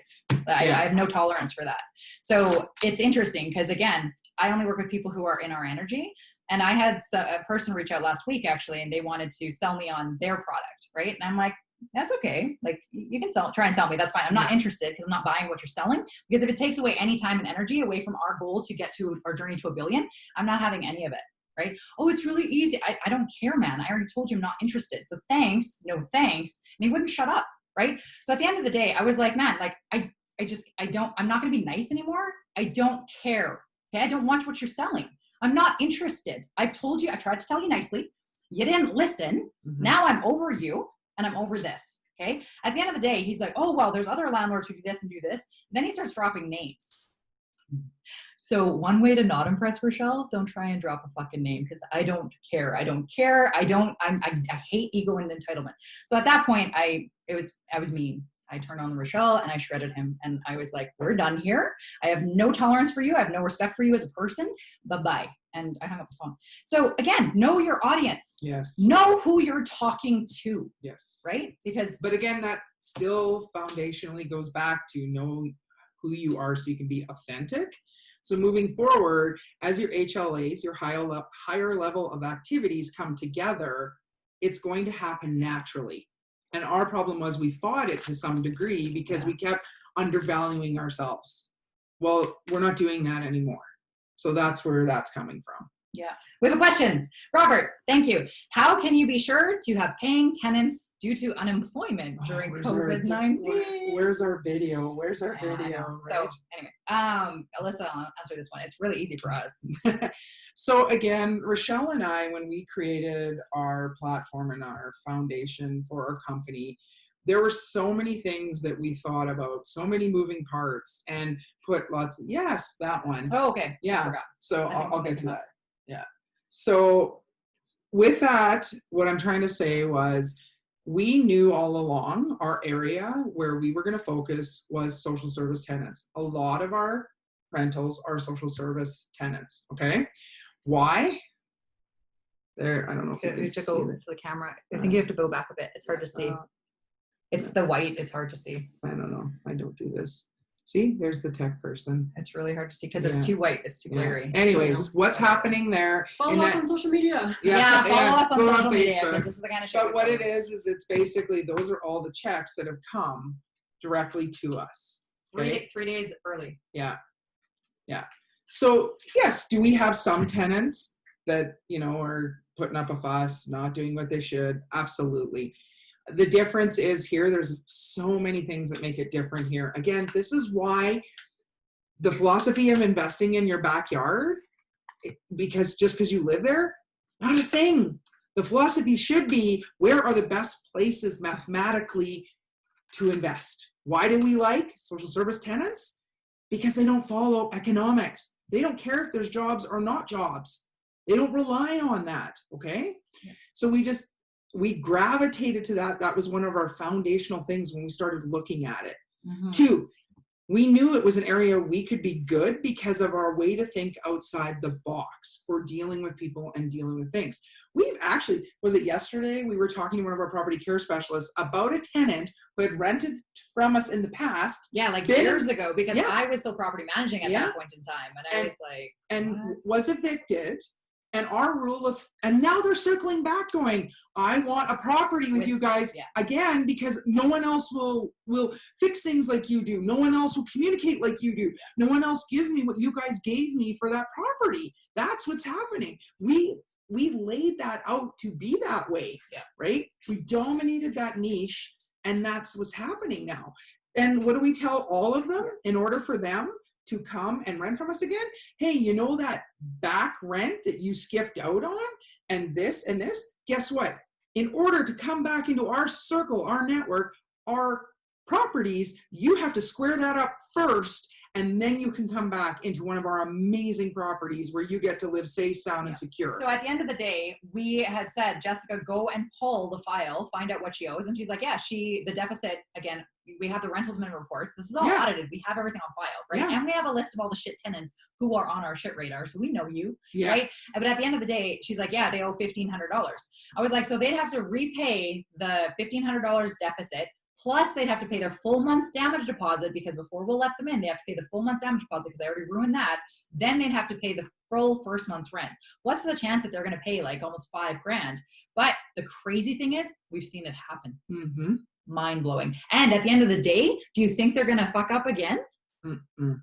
I have no tolerance for that. So it's interesting because again, I only work with people who are in our energy. And I had a person reach out last week actually, and they wanted to sell me on their product, right? And I'm like, that's okay. Like you can try and sell me. That's fine. I'm not interested because I'm not buying what you're selling. Because if it takes away any time and energy away from our goal to get to our journey to $1 billion, I'm not having any of it. Right? Oh, it's really easy. I don't care, man. I already told you I'm not interested. So thanks, no thanks. And he wouldn't shut up. Right? So at the end of the day, I was like, man, like I'm not going to be nice anymore. I don't care. Okay. I don't want what you're selling. I'm not interested. I've told you, I tried to tell you nicely. You didn't listen. Mm-hmm. Now I'm over you and I'm over this. Okay. At the end of the day, he's like, oh, well, there's other landlords who do this and do this. And then he starts dropping names. So one way to not impress Rochelle, don't try and drop a fucking name because I don't care. I hate ego and entitlement. So at that point, I was mean. I turned on Rochelle and I shredded him. And I was like, we're done here. I have no tolerance for you. I have no respect for you as a person. Bye-bye. And I hung up the phone. So again, know your audience. Yes. Know who you're talking to. Yes. Right? But again, that still foundationally goes back to know who you are so you can be authentic. So moving forward, as your HLAs, your higher level of activities come together, it's going to happen naturally. And our problem was we fought it to some degree because we kept undervaluing ourselves. Well, we're not doing that anymore. So that's where that's coming from. Yeah. We have a question. Robert, thank you. How can you be sure to have paying tenants due to unemployment during COVID-19? Where's our video? Where's our video? Right? So anyway, Alisa, I'll answer this one. It's really easy for us. So again, Rochelle and I, when we created our platform and our foundation for our company, there were so many things that we thought about, so many moving parts, and put lots of, yes, that one. Oh, okay. Yeah. I forgot. So I'll get to that. Yeah. So with that, what I'm trying to say was we knew all along our area where we were going to focus was social service tenants. A lot of our rentals are social service tenants. Okay. Why? There, I don't know if you have can to see go it. to the camera. I think you have to go back a bit. It's hard to see. It's the white is hard to see. I don't know. I don't do this. See, there's the tech person. It's really hard to see because Yeah. it's too white. It's too Yeah. blurry. Anyways, what's happening there? Follow in us that- on social media. Yeah, follow us on go social media Facebook. because this is the kind of shit. But we what it post. is it's basically those are all the checks that have come directly to us. Okay? 3 days early. Yeah. Yeah. So yes, do we have some tenants that, are putting up a fuss, not doing what they should? Absolutely. The difference is here, there's so many things that make it different here. Again, this is why the philosophy of investing in your backyard, because you live there, not a thing. The philosophy should be, where are the best places mathematically to invest? Why do we like social service tenants? Because they don't follow economics. They don't care if there's jobs or not jobs. They don't rely on that, okay? Yeah. So we gravitated to that. That was one of our foundational things when we started looking at it. Mm-hmm. 2, we knew it was an area we could be good because of our way to think outside the box for dealing with people and dealing with things. We've actually, was it yesterday? We were talking to one of our property care specialists about a tenant who had rented from us in the past. Yeah, like Been- years ago, because Yeah. I was still property managing at Yeah. that point in time. And I was like, and what? was evicted. And our rule of, and now they're circling back going, I want a property with you guys yeah. again, because no one else will fix things like you do. No one else will communicate like you do. No one else gives me what you guys gave me for that property. That's what's happening. We laid that out to be that way, yeah. right? We dominated that niche, and that's what's happening now. And what do we tell all of them in order for them to come and rent from us again? Hey, that back rent that you skipped out on and this, guess what? In order to come back into our circle, our network, our properties, you have to square that up first, and then you can come back into one of our amazing properties where you get to live safe, sound, and secure. So at the end of the day, we had said, Jessica, go and pull the file, find out what she owes. And she's like, yeah, the deficit, again, we have the rentals minimum reports. This is all audited. We have everything on file, right? Yeah. And we have a list of all the shit tenants who are on our shit radar. So we know you, Yeah. right? But at the end of the day, she's like, yeah, they owe $1,500. I was like, so they'd have to repay the $1,500 deficit, plus they'd have to pay their full month's damage deposit, because before we'll let them in, they have to pay the full month's damage deposit because I already ruined that. Then they'd have to pay the full first month's rent. What's the chance that they're going to pay like almost $5,000? But the crazy thing is, we've seen it happen. Mm-hmm. Mind blowing. And at the end of the day, do you think they're going to fuck up again? Mm-mm.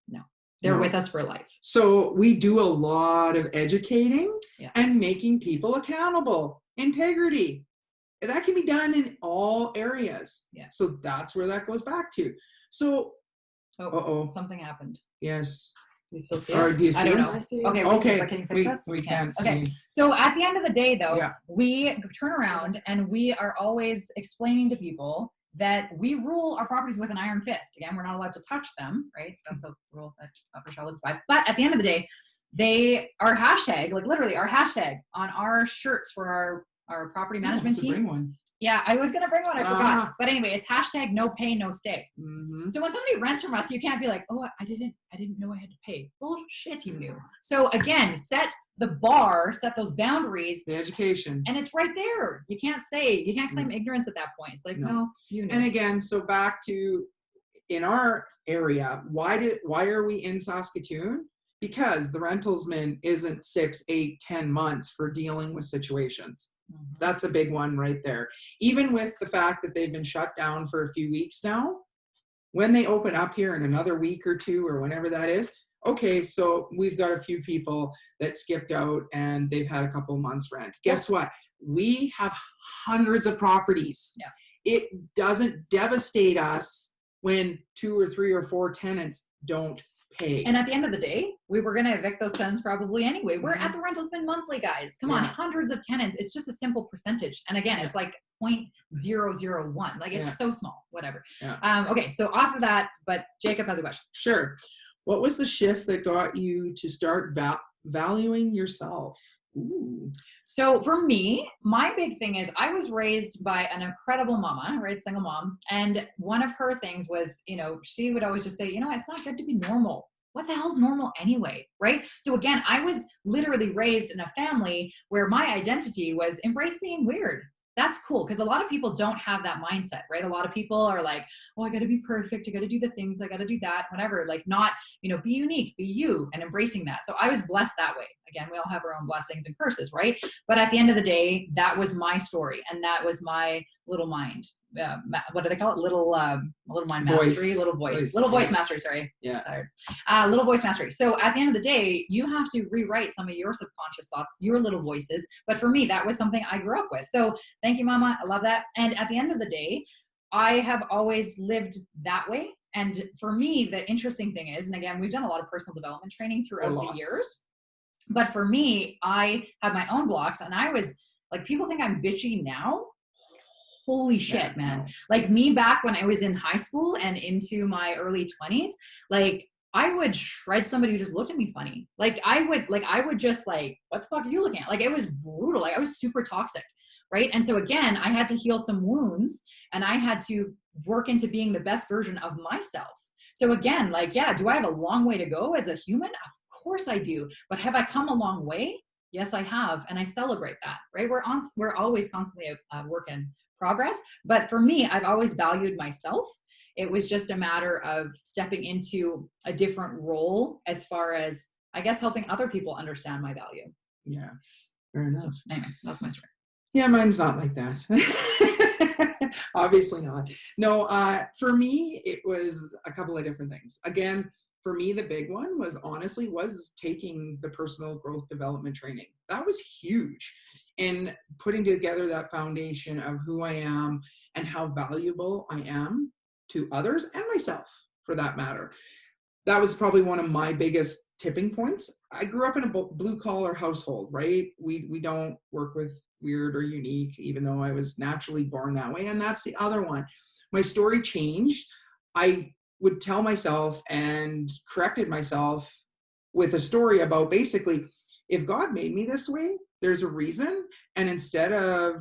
No. They're No. with us for life. So we do a lot of educating Yeah. and making people accountable. Integrity. That can be done in all areas. Yeah. So that's where that goes back to. So, Oh, something happened. yes. You still see Or it? do you see I don't it? know. I see. Okay, Okay, but can you fix this? we Yeah. can't Okay. see. So at the end of the day, though, Yeah. we turn around and we are always explaining to people that we rule our properties with an iron fist. Again, we're not allowed to touch them, right? That's a rule that Rochelle lives by. But at the end of the day, they are hashtag, like literally our hashtag on our shirts for our property management team. Bring one. Yeah, I was going to bring one. I forgot. But anyway, it's hashtag no pay, no stay. Mm-hmm. So when somebody rents from us, you can't be like, oh, I didn't know I had to pay. Bullshit, you knew. So again, set the bar, set those boundaries, The education. and it's right there. You can't claim ignorance at that point. It's like, no, you know. And again, so back to in our area, why are we in Saskatoon? Because the rentalsman isn't 6, 8, 10 months for dealing with situations. Mhm. That's a big one right there. Even with the fact that they've been shut down for a few weeks now, when they open up here in another week or two or whenever that is, okay, so we've got a few people that skipped out and they've had a couple months rent. Guess what? We have hundreds of properties. Yeah. It doesn't devastate us when 2 or 3 or 4 tenants don't pay. And at the end of the day, we were going to evict those tenants probably anyway. We're at the Rentalsman Monthly, guys. Come on, hundreds of tenants. It's just a simple percentage. And again, it's like 0.001. Like it's so small, whatever. Yeah. Okay, so off of that, but Jacob has a question. Sure. What was the shift that got you to start valuing yourself? Ooh. So for me, my big thing is I was raised by an incredible mama, right? Single mom. And one of her things was, she would always just say, it's not good to be normal. What the hell's normal anyway, right? So again, I was literally raised in a family where my identity was embrace being weird. that's cool. Cause a lot of people don't have that mindset, right? A lot of people are like, oh, I got to be perfect. I got to do the things. I got to do that, whatever. Like not, be unique, be you, and embracing that. So I was blessed that way. Again, we all have our own blessings and curses, right? But at the end of the day, that was my story. And that was my little mind. What do they call it? Little mind mastery, little voice mastery. Sorry. Yeah. Sorry. Little voice mastery. So at the end of the day, you have to rewrite some of your subconscious thoughts, your little voices. But for me, that was something I grew up with. So thank you, Mama. I love that. And at the end of the day, I have always lived that way. And for me, the interesting thing is, and again, we've done a lot of personal development training throughout the years. But for me, I had my own blocks, and I was like, people think I'm bitchy now. Holy shit, man. No. Like me back when I was in high school and into my early 20s, like I would shred somebody who just looked at me funny. Like I would just like, what the fuck are you looking at? Like it was brutal. Like I was super toxic. Right. And so again, I had to heal some wounds, and I had to work into being the best version of myself. So again, like, yeah, do I have a long way to go as a human? Of course I do. But have I come a long way? Yes, I have. And I celebrate that, right? We're always constantly a work in progress. But for me, I've always valued myself. It was just a matter of stepping into a different role as far as, I guess, helping other people understand my value. Yeah, fair enough. So, anyway, that's my story. Yeah, mine's not like that. Obviously not. No, for me, it was a couple of different things. Again, for me, the big one was taking the personal growth development training. That was huge. And putting together that foundation of who I am and how valuable I am to others and myself, for that matter. That was probably one of my biggest tipping points. I grew up in a blue collar household, right? We don't work with weird or unique, even though I was naturally born that way. And that's the other one. My story changed. I would tell myself and corrected myself with a story about basically, if God made me this way, there's a reason. And instead of,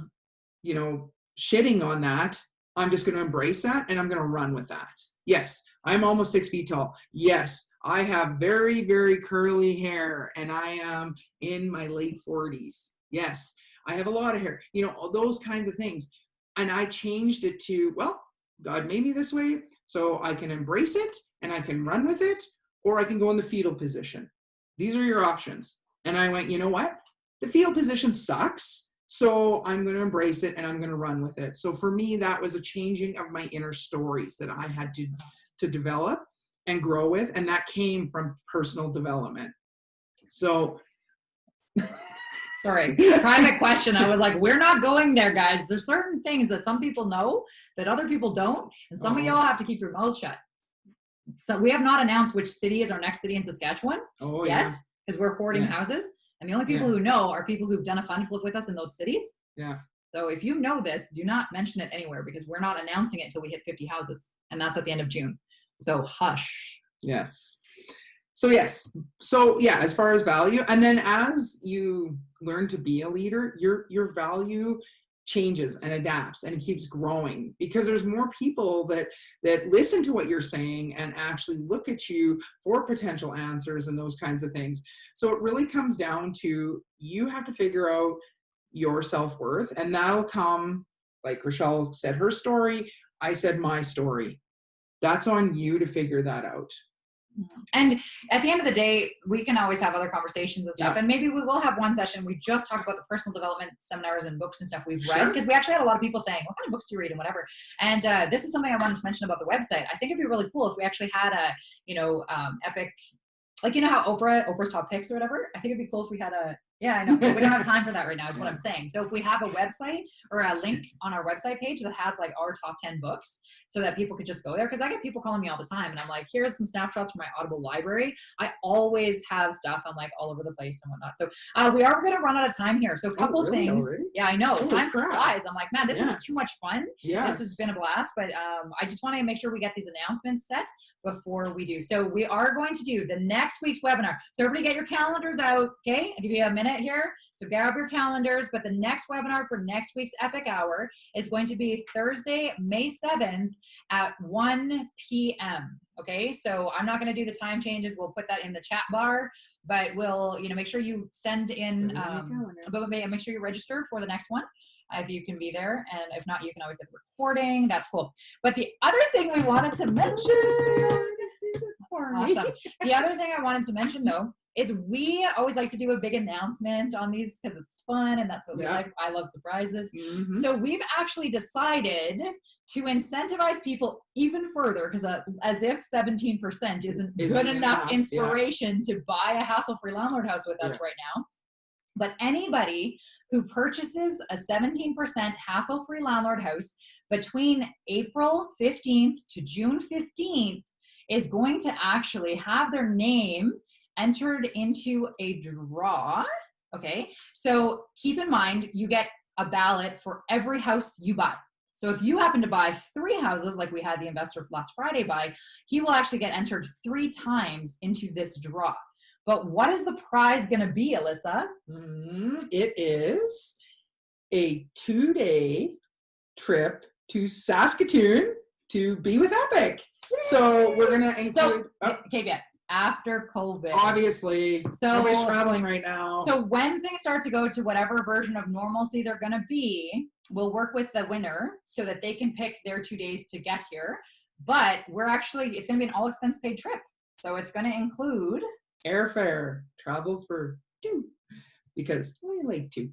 shitting on that, I'm just going to embrace that and I'm going to run with that. Yes, I'm almost 6 feet tall. Yes, I have very, very curly hair and I am in my late 40s. Yes, I have a lot of hair, those kinds of things. And I changed it to, well, God made me this way, so I can embrace it and I can run with it, or I can go in the fetal position. These are your options. And I went, you know what? The fetal position sucks. So I'm going to embrace it and I'm going to run with it. So for me, that was a changing of my inner stories that I had to develop and grow with. And that came from personal development. So sorry, private question. I was like, we're not going there, guys. There's certain things that some people know that other people don't. And some of y'all have to keep your mouths shut. So we have not announced which city is our next city in Saskatchewan yet, because we're hoarding houses. And the only people who know are people who've done a fund flip with us in those cities. Yeah. So if you know this, do not mention it anywhere, because we're not announcing it until we hit 50 houses. And that's at the end of June. So hush. Yes. So yes. So yeah, as far as value, and then as you learn to be a leader, your value changes and adapts and it keeps growing, because there's more people that listen to what you're saying and actually look at you for potential answers and those kinds of things. So it really comes down to, you have to figure out your self-worth, and that'll come, like Rochelle said her story, I said my story. That's on you to figure that out. And at the end of the day, we can always have other conversations and stuff. And maybe we will have one session. We just talk about the personal development seminars and books and stuff we've read, because we actually had a lot of people saying, what kind of books do you read and whatever. And this is something I wanted to mention about the website. I think it'd be really cool if we actually had a, epic, like, how Oprah's top picks or whatever. I think it'd be cool if we had a, I know, but we don't have time for that right now is what I'm saying. So if we have a website or a link on our website page that has like our top 10 books, so that people could just go there. Cause I get people calling me all the time and I'm like, here's some snapshots from my Audible library. I always have stuff. I'm like all over the place and whatnot. So we are going to run out of time here. So a couple things. Already? Yeah, I know. Time flies. I'm like, man, this is too much fun. Yes. This has been a blast, but I just want to make sure we get these announcements set before we do. So we are going to do the next week's webinar. So everybody get your calendars out. Okay. I'll give you a minute here. So grab your calendars, but the next webinar for next week's Epic Hour is going to be Thursday, May 7th at 1 p.m. Okay, so I'm not going to do the time changes. We'll put that in the chat bar, but we'll, make sure you send in, but make sure you register for the next one. if you can be there. And if not, you can always get the recording. That's cool. But the other thing we wanted to mention, awesome. The other thing I wanted to mention though, is we always like to do a big announcement on these because it's fun and that's what we like. I love surprises. So we've actually decided to incentivize people even further, because as if 17% isn't good enough inspiration to buy a hassle-free landlord house with us right now. But anybody who purchases a 17% hassle-free landlord house between April 15th to June 15th is going to actually have their name entered into a draw. Okay, so keep in mind, you get a ballot for every house you buy. So if you happen to buy 3 houses, like we had the investor last Friday buy, he will actually get entered 3 times into this draw. But what is the prize going to be, Alisa? It is a 2-day trip to Saskatoon to be with E.P.I.C. So we're going to include... after COVID. Obviously. So everybody's traveling right now. So when things start to go to whatever version of normalcy they're going to be, we'll work with the winner so that they can pick their 2 days to get here. But it's going to be an all expense paid trip. So it's going to include airfare, travel for 2, because we like 2.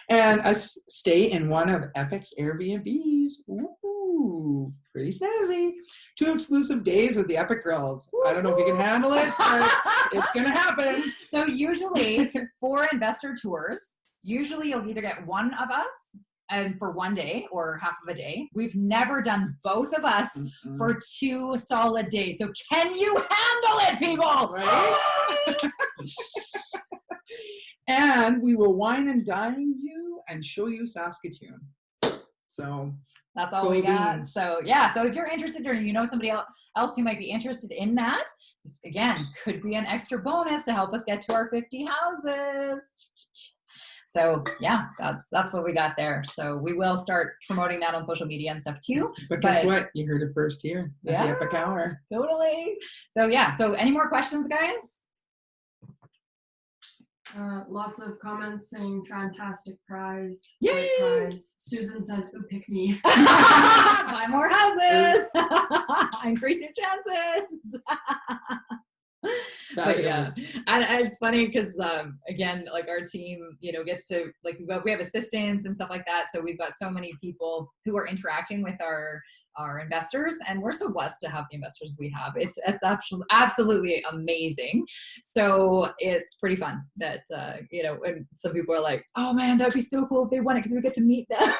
And a stay in one of E.P.I.C's Airbnbs. Ooh, pretty snazzy. 2 exclusive days with the E.P.I.C girls. I don't know if you can handle it, but it's going to happen. So usually for investor tours, usually you'll either get one of us and for 1 day or half of a day. We've never done both of us for 2 solid days. So can you handle it, people? Right? And we will wine and dine you and show you Saskatoon. So that's all we got. So yeah, so if you're interested or you know somebody else who might be interested in that, this again could be an extra bonus to help us get to our 50 houses. So yeah, that's what we got there. So we will start promoting that on social media and stuff too. But guess what? You heard it first here. The E.P.I.C Hour. Totally. So yeah. So any more questions, guys? Lots of comments saying fantastic prize. Yay! Great prize. Susan says, "Ooh, pick me." Buy more houses. Increase your chances. But yeah, and it's funny because again, like our team, gets to we have assistants and stuff like that. So we've got so many people who are interacting with our investors, and we're so blessed to have the investors we have. It's absolutely amazing. So it's pretty fun that and some people are like, "Oh man, that'd be so cool if they won it because we get to meet them."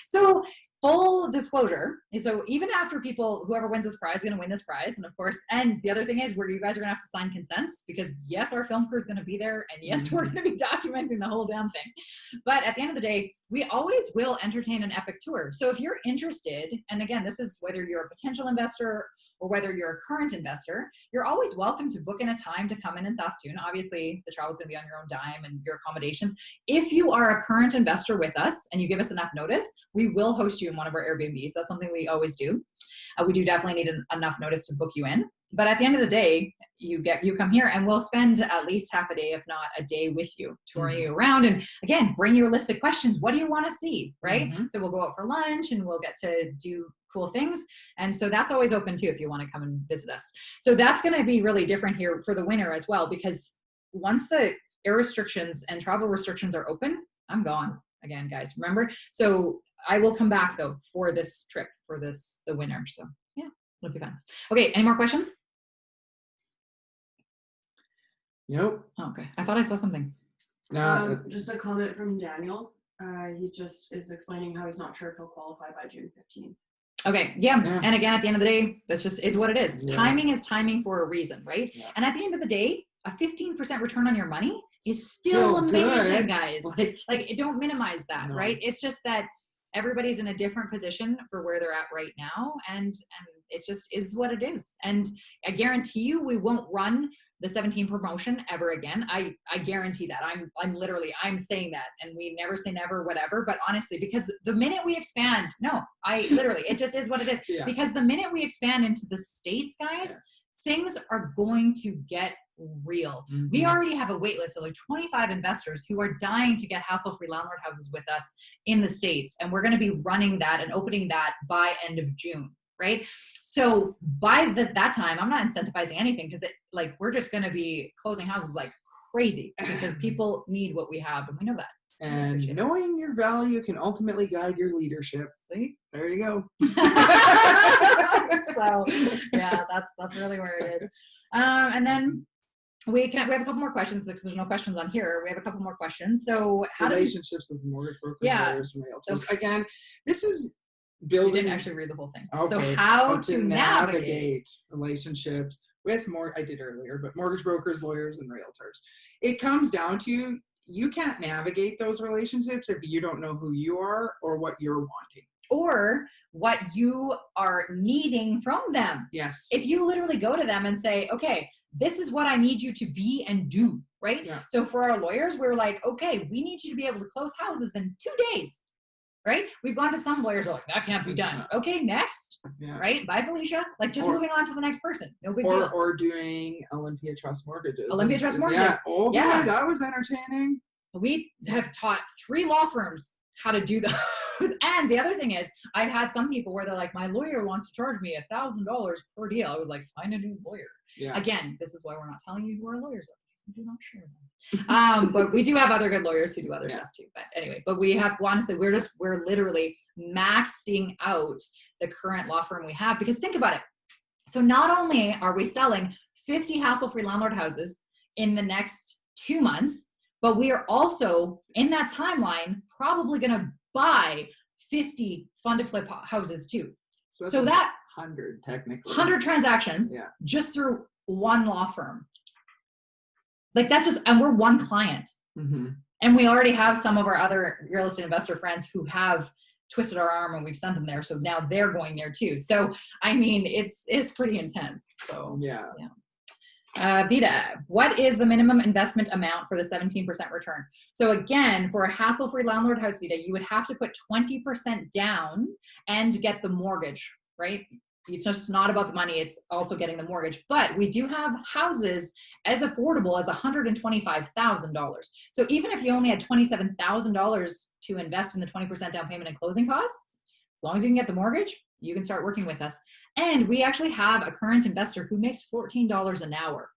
So full disclosure. So even after whoever wins this prize is going to win this prize. And of course, and the other thing is where you guys are going to have to sign consents because yes, our film crew is going to be there. And yes, we're going to be documenting the whole damn thing. But at the end of the day, we always will entertain an E.P.I.C tour. So if you're interested, and again, this is whether you're a potential investor or whether you're a current investor, you're always welcome to book in a time to come in Saskatoon. Obviously, the travel is going to be on your own dime and your accommodations. If you are a current investor with us and you give us enough notice, we will host you in one of our Airbnbs. That's something we always do. We do definitely need enough notice to book you in. But at the end of the day, you come here and we'll spend at least half a day, if not a day with you, touring you around. And again, bring your list of questions. What do you want to see, right? So we'll go out for lunch and we'll get to do cool things. And so that's always open too if you want to come and visit us. So that's going to be really different here for the winter as well, because once the air restrictions and travel restrictions are open, I'm gone again, guys. Remember? So I will come back though for this trip, for the winter. So yeah, it'll be fun. Okay, any more questions? Nope. Oh, okay. I thought I saw something. Just a comment from Daniel. He just is explaining how he's not sure if he'll qualify by June 15th. Okay. Yeah. And again, at the end of the day, that's just is what it is. Yeah. Timing is timing for a reason, right? Yeah. And at the end of the day, a 15% return on your money is still amazing, guys. Like don't minimize that, right? It's just that everybody's in a different position for where they're at right now. And it just is what it is. And I guarantee you, we won't run the 17 promotion ever again. I guarantee that. I'm saying that, and we never say never, whatever. But honestly, because the minute we expand, it just is what it is. Yeah. Because the minute we expand into the States, guys, things are going to get real. We already have a wait list of like 25 investors who are dying to get hassle-free landlord houses with us in the States. And we're going to be running that and opening that by end of June, right? So by that time, I'm not incentivizing anything because we're just going to be closing houses like crazy because people need what we have, and we know that. And knowing your value can ultimately guide your leadership. See? There you go. So yeah, that's really where it is. And then we have a couple more questions because there's no questions on here. We have a couple more questions. So relationships with mortgage brokers, lawyers, and realtors. So, again, this is building. You didn't actually read the whole thing. Okay. So how to navigate relationships with I did earlier, but mortgage brokers, lawyers, and realtors. It comes down to, you can't navigate those relationships if you don't know who you are or what you're wanting. Or what you are needing from them. Yes. If you literally go to them and say, okay, this is what I need you to be and do, right? Yeah. So for our lawyers, we're like, okay, we need you to be able to close houses in 2 days, right? We've gone to some lawyers who are like, that can't be done. Okay, next, right? Bye, Felicia. Like just moving on to the next person. No big deal. Or doing Olympia Trust Mortgages. Olympia Trust Mortgages. Yeah. Oh, yeah. Boy, that was entertaining. We have taught 3 law firms how to do that. And the other thing is, I've had some people where they're like, my lawyer wants to charge me $1,000 per deal. I was like, find a new lawyer. Yeah. Again, this is why we're not telling you who our lawyers are, because we do not share them. But we do have other good lawyers who do other stuff too. But anyway, honestly, we're literally maxing out the current law firm we have, because think about it. So not only are we selling 50 hassle-free landlord houses in the next 2 months, but we are also in that timeline probably going to buy 50 fund to flip houses too. So that 100 technically. 100 transactions just through one law firm. Like that's just, and we're one client. Mm-hmm. And we already have some of our other real estate investor friends who have twisted our arm and we've sent them there. So now they're going there too. So, I mean, it's pretty intense. So yeah. Vita, what is the minimum investment amount for the 17% return? So again, for a hassle-free landlord house, Vita, you would have to put 20% down and get the mortgage, right? It's just not about the money, it's also getting the mortgage. But we do have houses as affordable as $125,000. So even if you only had $27,000 to invest in the 20% down payment and closing costs, as long as you can get the mortgage, you can start working with us. And we actually have a current investor who makes $14 an hour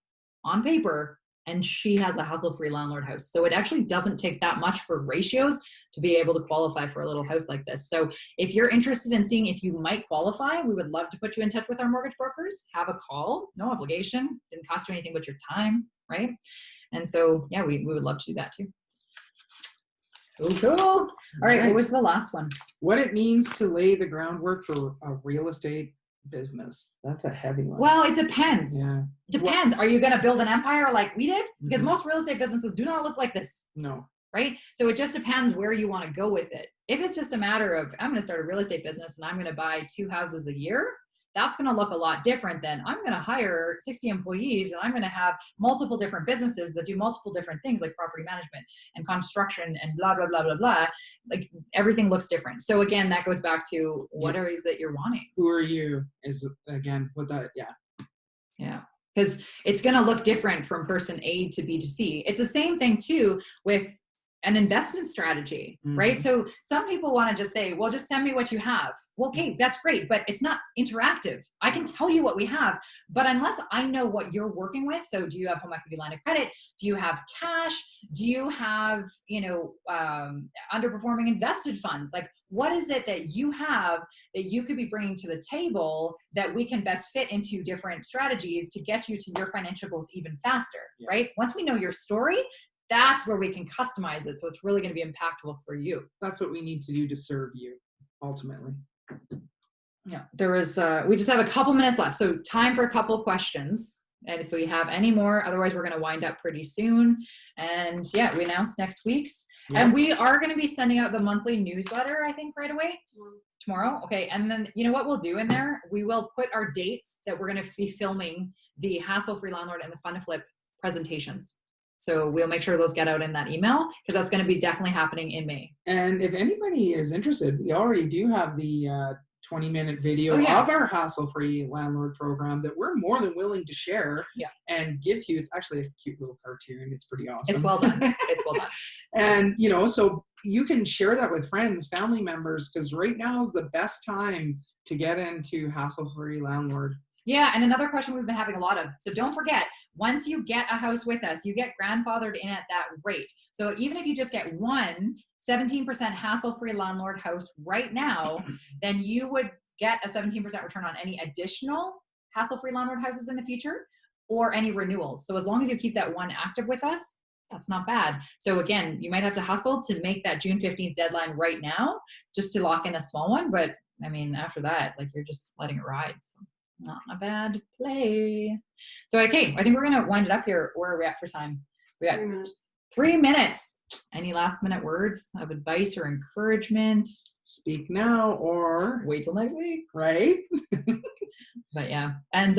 on paper, and she has a hassle-free landlord house. So it actually doesn't take that much for ratios to be able to qualify for a little house like this. So if you're interested in seeing if you might qualify, we would love to put you in touch with our mortgage brokers. Have a call, no obligation, didn't cost you anything but your time, right? And so, yeah, we would love to do that too. Cool. All right, what was the last one? What it means to lay the groundwork for a real estate business. That's a heavy one. Well, it depends. Yeah. It depends. Are you going to build an empire like we did? Because most real estate businesses do not look like this. No. Right? So it just depends where you want to go with it. If it's just a matter of, I'm going to start a real estate business and I'm going to buy 2 houses a year, that's going to look a lot different than I'm going to hire 60 employees and I'm going to have multiple different businesses that do multiple different things like property management and construction and blah, blah, blah, blah, blah. Like everything looks different. So again, that goes back to what are it that you're wanting? Who are you is again with that. Yeah. Yeah. Because it's going to look different from person A to B to C. It's the same thing too with an investment strategy, right? So some people want to just say, well, just send me what you have. Well, okay, that's great, but it's not interactive. I can tell you what we have, but unless I know what you're working with, so do you have home equity line of credit? Do you have cash? Do you have, underperforming invested funds? Like, what is it that you have that you could be bringing to the table that we can best fit into different strategies to get you to your financial goals even faster, right? Once we know your story, that's where we can customize it. So it's really going to be impactful for you. That's what we need to do to serve you ultimately. Yeah, there was, we just have a couple minutes left. So time for a couple questions. And if we have any more, otherwise we're going to wind up pretty soon. And yeah, we announced next week's. Yep. And we are going to be sending out the monthly newsletter, I think, right away. Tomorrow. Okay. And then you know what we'll do in there? We will put our dates that we're going to be filming the hassle-free landlord and the fund to flip presentations. So we'll make sure those get out in that email because that's going to be definitely happening in May. And if anybody is interested, we already do have the 20-minute video Oh, yeah. of our hassle-free landlord program that we're more than willing to share and give to you. It's actually a cute little cartoon. It's pretty awesome. It's well done. It's well done. And, you know, so you can share that with friends, family members, because right now is the best time to get into hassle-free landlord. Yeah, and another question we've been having a lot of. So don't forget, once you get a house with us, you get grandfathered in at that rate. So even if you just get one 17% hassle-free landlord house right now, then you would get a 17% return on any additional hassle-free landlord houses in the future or any renewals. So as long as you keep that one active with us, that's not bad. So again, you might have to hustle to make that June 15th deadline right now just to lock in a small one. But I mean, after that, like you're just letting it ride. So not a bad play. So okay, I think we're gonna wind it up here. Where are we at for time? We got 3 minutes. 3 minutes. Any last minute words of advice or encouragement? Speak now or Wait till next week. right? But yeah, and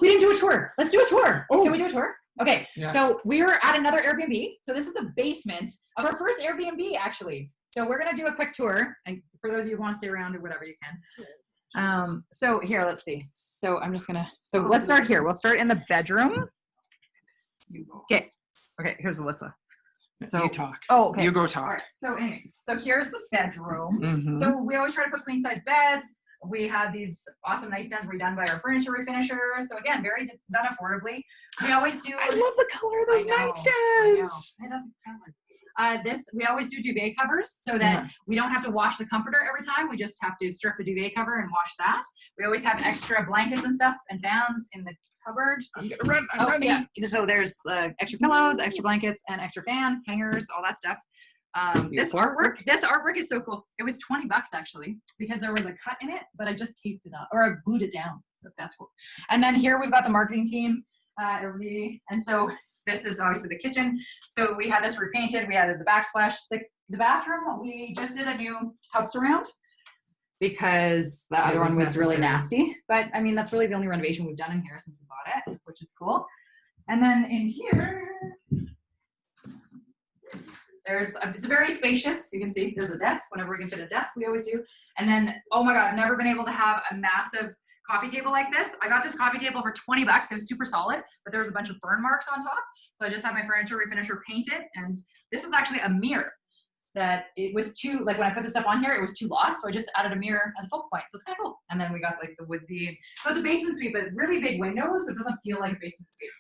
we didn't do a tour. Let's do a tour. Oh. Can we do a tour? Okay, Yeah. so we're at another Airbnb. So this is the basement of our first Airbnb, actually. So we're gonna do a quick tour, and for those of you who want to stay around or whatever, you can. So here, let's see. So I'm just gonna. So let's start here. We'll start in the bedroom. Okay. Okay. Here's Alisa. So you talk. Oh, okay. You go All talk. right. So anyway, so here's the bedroom. Mhm. So we always try to put queen size beds. We have these awesome nightstands redone by our furniture refinishers. So again, very done affordably. We always do. I love the color of those I know. nightstands. Hey, that's a this we always do duvet covers so that we don't have to wash the comforter every time. We just have to strip the duvet cover and wash that. We always have extra blankets and stuff and fans in the cupboard. I'm gonna run. I'm running. Yeah. So there's extra pillows, extra blankets, and extra fan hangers, all that stuff. This artwork is so cool. It was $20 actually because there was a cut in it, but I just taped it up or I glued it down. So that's cool. And then here we've got the marketing team, and so this is obviously the kitchen. So we had this repainted. We added the backsplash. The bathroom, we just did a new tub surround because the other one was really nasty. But I mean, that's really the only renovation we've done in here since we bought it, which is cool. And then in here, it's very spacious. You can see there's a desk. Whenever we can fit a desk, we always do. And then, oh my God, I've never been able to have a massive coffee table like this. I got this coffee table for $20. It was super solid, but there was a bunch of burn marks on top. So I just had my furniture refinisher paint it. And this is actually a mirror that it was too, like when I put this stuff on here, it was too lost. So I just added a mirror as a focal point. So it's kind of cool. And then we got like the woodsy. So it's a basement suite, but really big windows. So it doesn't feel like a basement suite.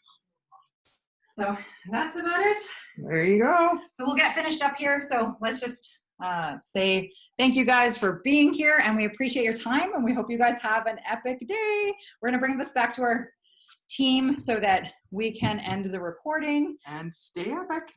So that's about it. There you go. So we'll get finished up here. So let's just say thank you guys for being here and we appreciate your time and we hope you guys have an epic day. We're gonna bring this back to our team so that we can end the recording. And stay epic.